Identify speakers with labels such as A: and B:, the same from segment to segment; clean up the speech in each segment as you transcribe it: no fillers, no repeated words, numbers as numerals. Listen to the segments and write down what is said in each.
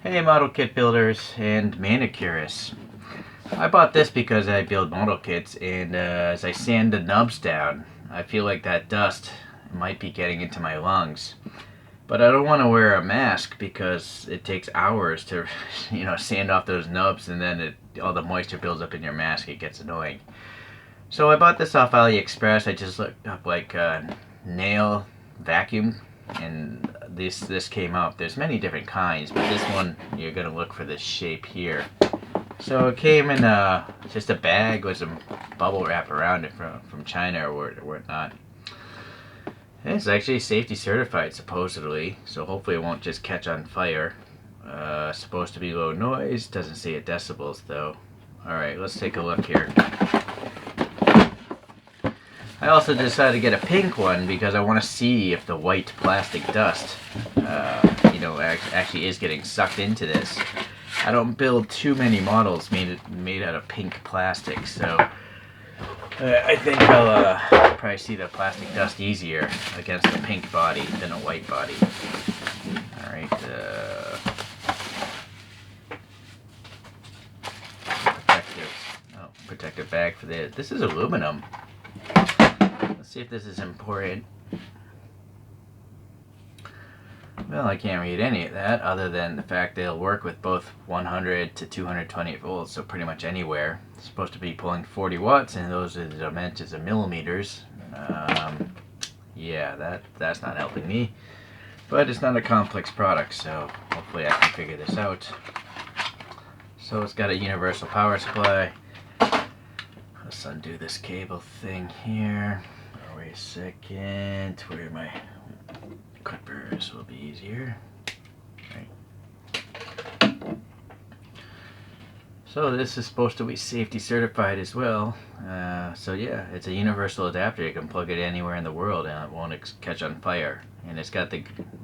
A: Hey model kit builders and manicurists. I bought this because I build model kits, and as I sand the nubs down, I feel like that dust might be getting into my lungs. But I don't want to wear a mask because it takes hours to sand off those nubs, and then all the moisture builds up in your mask. It gets annoying. So I bought this off AliExpress. I just looked up like nail vacuum, and this came up. There's many different kinds, but this one, you're gonna look for this shape here. So it came in just a bag with some bubble wrap around it from China or whatnot. It's actually safety certified supposedly, so hopefully it won't just catch on fire. Supposed to be low noise. Doesn't say it decibels though. All right, let's take a look here. I also decided to get a pink one because I want to see if the white plastic dust, actually is getting sucked into this. I don't build too many models made out of pink plastic, so I think I'll probably see the plastic dust easier against a pink body than a white body. All right. Protective bag for this. This is aluminum. Let's see if this is important. Well, I can't read any of that other than the fact they'll work with both 100 to 220 volts, so pretty much anywhere. It's supposed to be pulling 40 watts, and those are the dimensions of millimeters. Yeah, that's not helping me. But it's not a complex product, so hopefully I can figure this out. So it's got a universal power supply. Let's undo this cable thing here. Oh, wait a second. Where are my clippers? Will be easier. Right. So this is supposed to be safety certified as well. So yeah, it's a universal adapter. You can plug it anywhere in the world and it won't catch on fire. And it's got the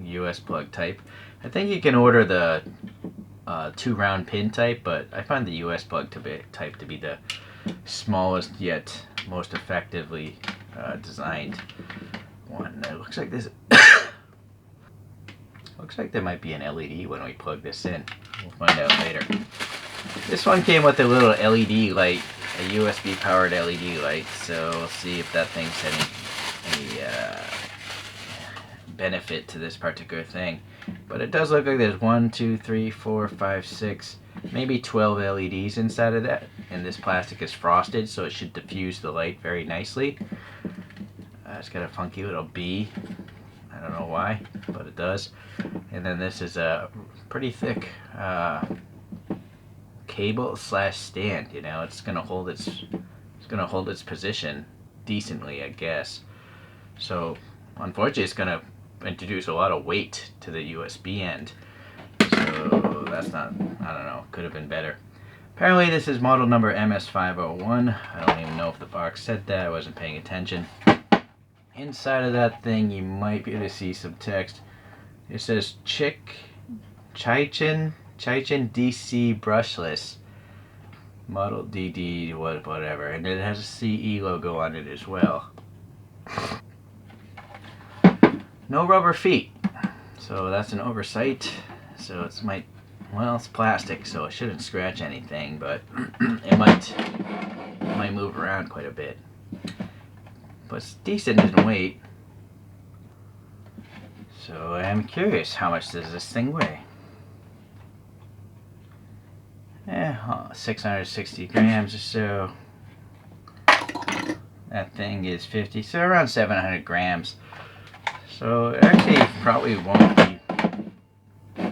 A: US plug type. I think you can order the 2-round pin type, but I find the US plug type to be the smallest yet most effectively designed one. It looks like this. Looks like there might be an LED when we plug this in. We'll find out later. This one came with a little LED light, a USB powered LED light. So we'll see if that thing's any benefit to this particular thing. But it does look like there's 1, 2, 3, 4, 5, 6, maybe 12 LEDs inside of that. And this plastic is frosted, so it should diffuse the light very nicely. It's got a funky little bee. I don't know why, but it does. And then this is a pretty thick cable slash stand. It's gonna hold its position decently, I guess. So unfortunately, it's gonna introduce a lot of weight to the USB end. So that's not, I don't know, could have been better. Apparently this is model number MS501. I don't even know if the box said that. I wasn't paying attention. Inside of that thing, you might be able to see some text. It says Chaichen DC brushless. Model DD, whatever. And it has a CE logo on it as well. No rubber feet. So that's an oversight. So it's plastic, so it shouldn't scratch anything, but it might move around quite a bit. But it's decent in weight. So I'm curious, how much does this thing weigh? 660 grams or so. That thing is 50, so around 700 grams. So it actually probably won't be,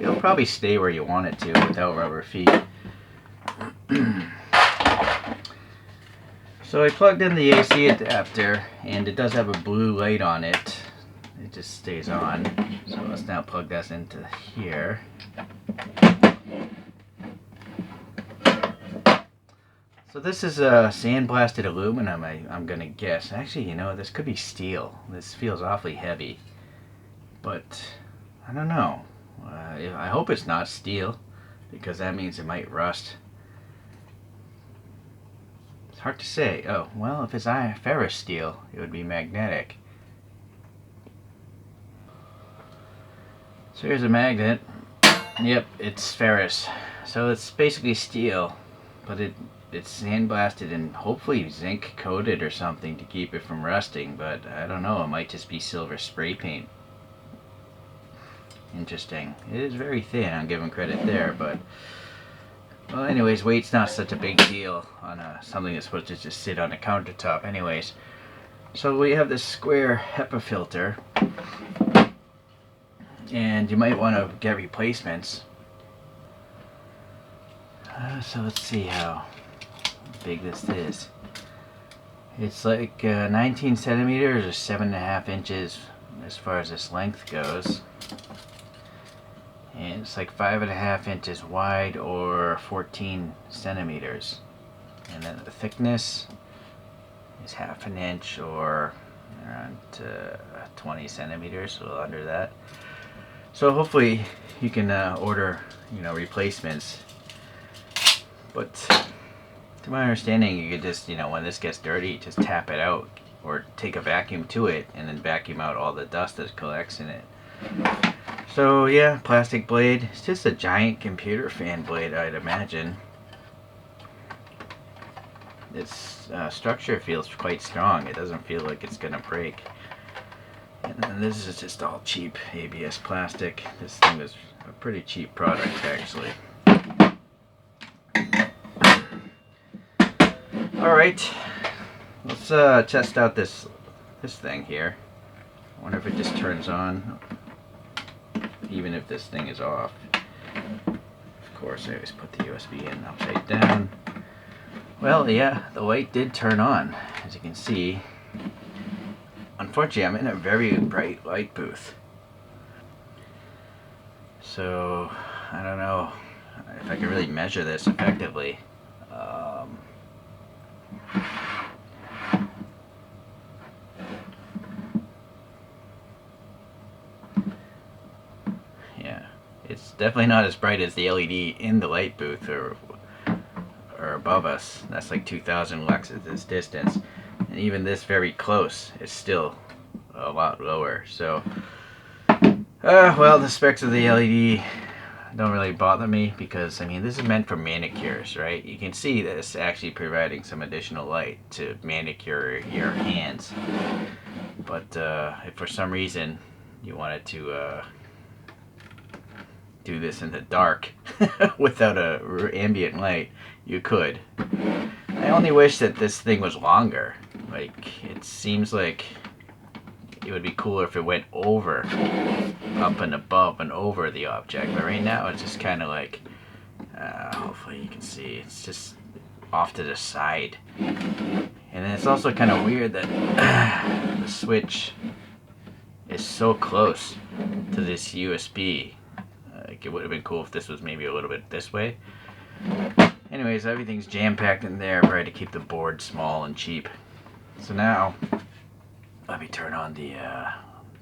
A: it'll probably stay where you want it to without rubber feet. So I plugged in the AC adapter, and it does have a blue light on it. It just stays on. So let's now plug this into here. So this is a sandblasted aluminum, I'm gonna guess. Actually, this could be steel. This feels awfully heavy. But I don't know. I hope it's not steel, because that means it might rust. It's hard to say. Oh, well, if it's ferrous steel, it would be magnetic. So here's a magnet. Yep, it's ferrous. So it's basically steel, but it's sandblasted and hopefully zinc coated or something to keep it from rusting, but I don't know, it might just be silver spray paint. Interesting. It is very thin, I'm giving credit there, but well, anyways, weight's not such a big deal on something that's supposed to just sit on a countertop. Anyways, so we have this square HEPA filter, and you might want to get replacements. So let's see how big this is. It's like 19 centimeters or 7.5 inches as far as this length goes. And it's like 5.5 inches wide or 14 centimeters. And then the thickness is 1/2 inch or around 20 centimeters, a little under that. So hopefully you can order, replacements. But to my understanding, you could just, when this gets dirty, just tap it out or take a vacuum to it and then vacuum out all the dust that collects in it. So yeah, plastic blade. It's just a giant computer fan blade, I'd imagine. Its structure feels quite strong. It doesn't feel like it's gonna break. And this is just all cheap ABS plastic. This thing was a pretty cheap product, actually. Alright, let's test out this thing here. I wonder if it just turns on, even if this thing is off. Of course, I always put the USB in upside down. Well, yeah, the light did turn on, as you can see. Unfortunately, I'm in a very bright light booth. So, I don't know if I can really measure this effectively. Yeah, it's definitely not as bright as the LED in the light booth or above us. That's like 2,000 lux at this distance. And even this very close is still a lot lower. So, well, the specs of the LED don't really bother me because, this is meant for manicures, right? You can see that it's actually providing some additional light to manicure your hands. But if for some reason you wanted to do this in the dark without a ambient light, you could. I only wish that this thing was longer. Like, it seems like it would be cooler if it went over, up and above and over the object. But right now it's just kind of like, hopefully you can see, it's just off to the side. And then it's also kind of weird that the switch is so close to this USB. Like, it would have been cool if this was maybe a little bit this way. Anyways, everything's jam-packed in there, probably to keep the board small and cheap. So now, let me turn on the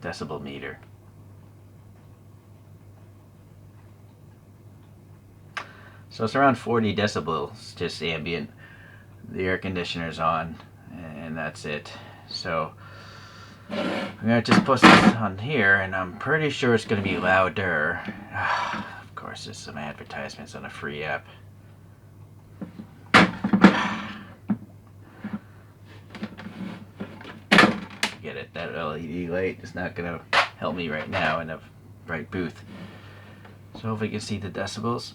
A: decibel meter. So it's around 40 decibels, just ambient. The air conditioner's on, and that's it. So I'm gonna just put this on here, and I'm pretty sure it's gonna be louder. Of course, there's some advertisements on a free app. Get it, that LED light is not gonna help me right now in a bright booth. So hopefully you can see the decibels.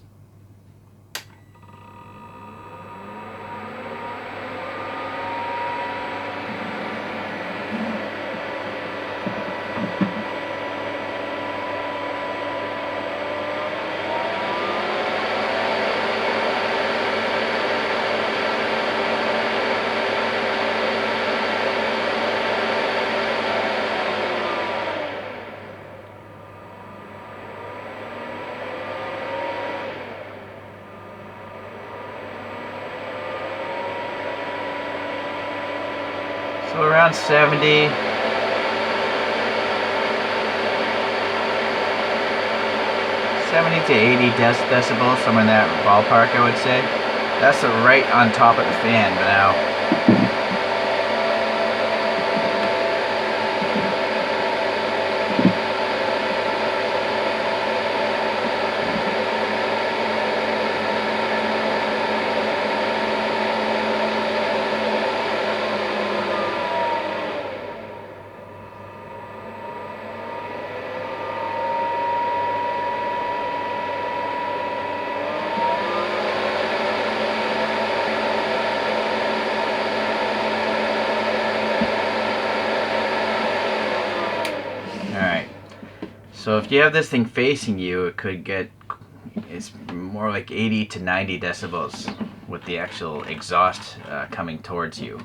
A: So around 70. 70 to 80 decibels, somewhere in that ballpark, I would say. That's right on top of the fan now. So if you have this thing facing you, it could get, it's more like 80 to 90 decibels with the actual exhaust coming towards you.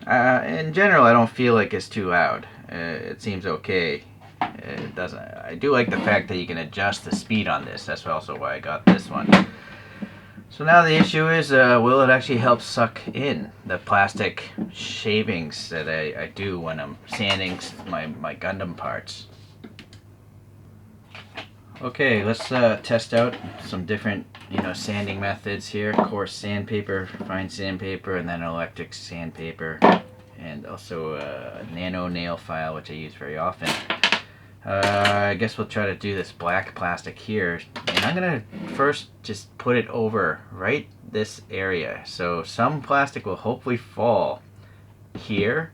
A: In general, I don't feel like it's too loud. It seems okay. It doesn't. I do like the fact that you can adjust the speed on this. That's also why I got this one. So now the issue is, will it actually help suck in the plastic shavings that I do when I'm sanding my Gundam parts? Okay, let's test out some different, sanding methods here. Coarse sandpaper, fine sandpaper, and then electric sandpaper, and also a nano nail file, which I use very often. I guess we'll try to do this black plastic here, and I'm gonna first just put it over right this area. So some plastic will hopefully fall here,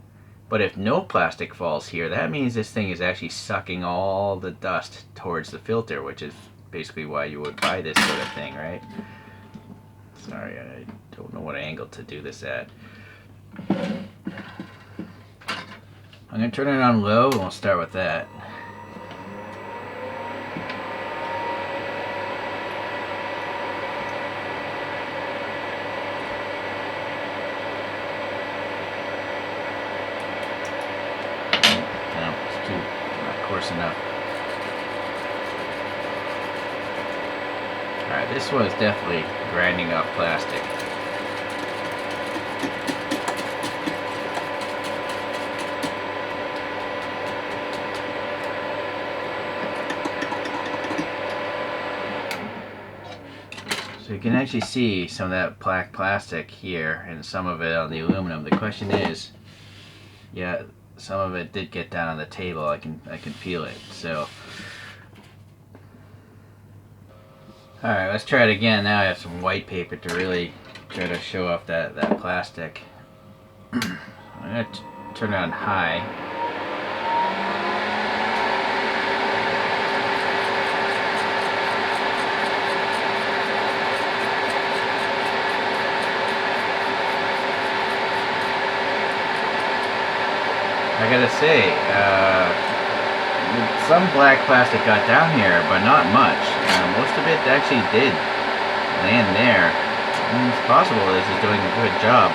A: but if no plastic falls here, that means this thing is actually sucking all the dust towards the filter, which is basically why you would buy this sort of thing, right? Sorry, I don't know what angle to do this at. I'm gonna turn it on low, and we'll start with that. Coarse enough. Alright, this one is definitely grinding off plastic. So you can actually see some of that black plastic here and some of it on the aluminum. The question is, yeah, some of it did get down on the table. I can feel it. So, all right, let's try it again. Now I have some white paper to really try to show off that plastic. I'm gonna turn it on high. I gotta say, some black plastic got down here, but not much. Most of it actually did land there. And it's possible this is doing a good job.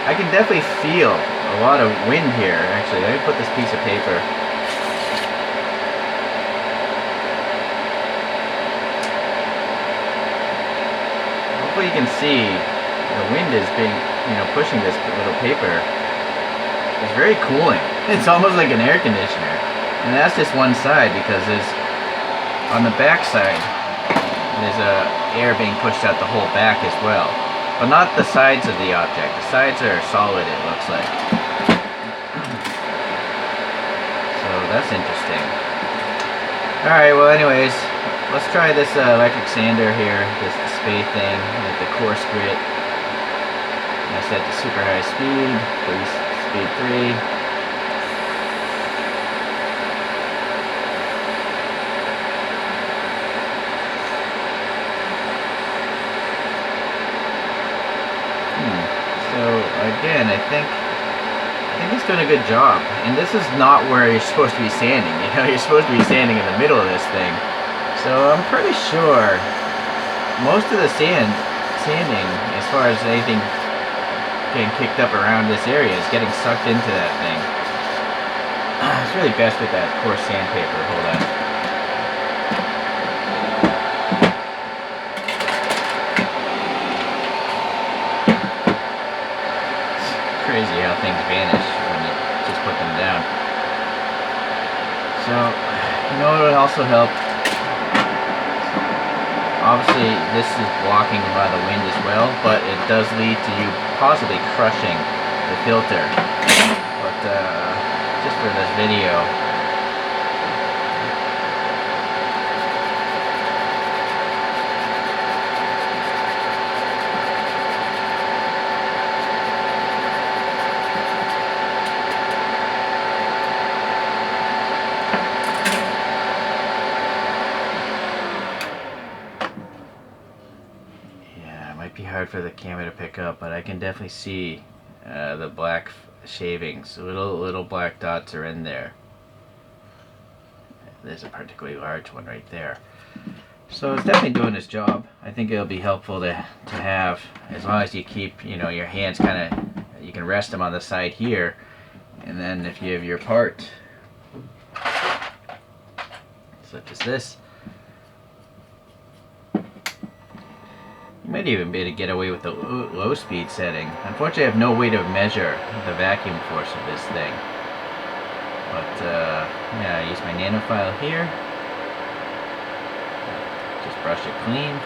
A: I can definitely feel a lot of wind here, actually. Let me put this piece of paper. Hopefully you can see the wind is being, pushing this little paper. It's very cooling. It's almost like an air conditioner. And that's just one side, because there's, on the back side, there's air being pushed out the whole back as well. But not the sides of the object. The sides are solid, it looks like. So that's interesting. Alright, well anyways, let's try this electric sander here, this spade thing with the coarse grit. I set to super high speed, speed 3. So again, I think it's doing a good job. And this is not where you're supposed to be sanding. You're supposed to be sanding in the middle of this thing. So I'm pretty sure most of the sanding, as far as anything getting kicked up around this area, is getting sucked into that thing. It's really best with that coarse sandpaper. Hold on. Crazy how things vanish when you just put them down. So, it would also help. Obviously, this is blocking a lot of the wind as well, but it does lead to you possibly crushing the filter. But just for this video, be hard for the camera to pick up, but I can definitely see the black shavings. Little black dots are in there. there's a particularly large one right there. So it's definitely doing its job. I think it'll be helpful to have, as long as you keep, you know, your hands kind of, you can rest them on the side here, and then if you have your part, such as this, you might even be able to get away with the low speed setting. Unfortunately, I have no way to measure the vacuum force of this thing. But yeah, I use my nanofile here. Just brush it clean.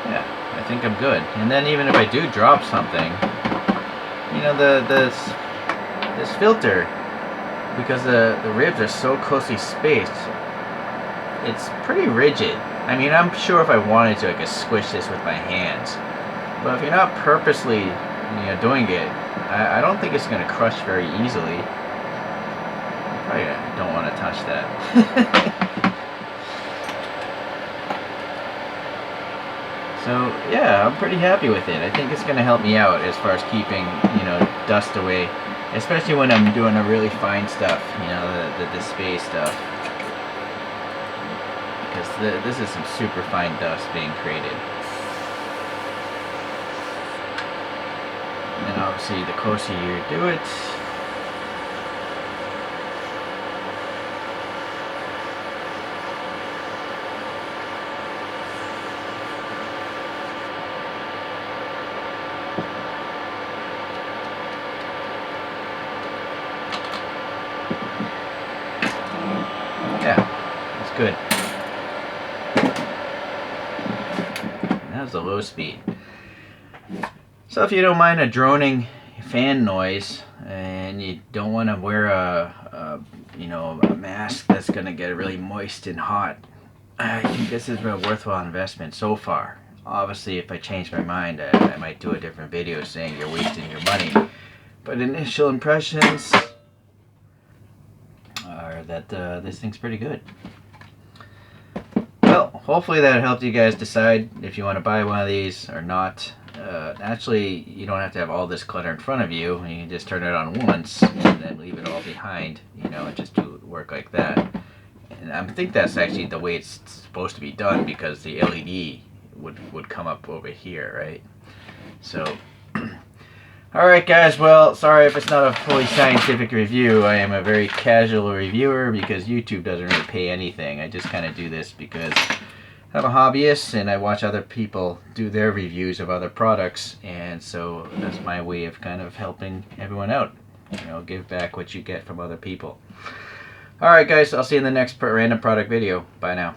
A: Yeah, I think I'm good. And then even if I do drop something, you know, this filter, because the ribs are so closely spaced, it's pretty rigid. I mean, I'm sure if I wanted to, I could squish this with my hands. But if you're not purposely, you know, doing it, I don't think it's going to crush very easily. Probably don't want to touch that. So yeah, I'm pretty happy with it. I think it's going to help me out as far as keeping, you know, dust away, especially when I'm doing the really fine stuff, you know, the space stuff. Because this is some super fine dust being created. And obviously, the closer you do it, yeah, that's good. That was the low speed. So if you don't mind a droning fan noise and you don't want to wear you know, a mask that's going to get really moist and hot, I think this is a worthwhile investment so far. Obviously, if I change my mind, I might do a different video saying you're wasting your money. But initial impressions are that this thing's pretty good. Well, hopefully that helped you guys decide if you want to buy one of these or not. Actually, you don't have to have all this clutter in front of you. You can just turn it on once and then leave it all behind, you know, and just do work like that. And I think that's actually the way it's supposed to be done, because the LED would come up over here, right? So, alright guys, well, sorry if it's not a fully scientific review. I am a very casual reviewer because YouTube doesn't really pay anything. I just kind of do this because I'm a hobbyist and I watch other people do their reviews of other products, and so that's my way of kind of helping everyone out. You know, give back what you get from other people. Alright guys, I'll see you in the next random product video. Bye now.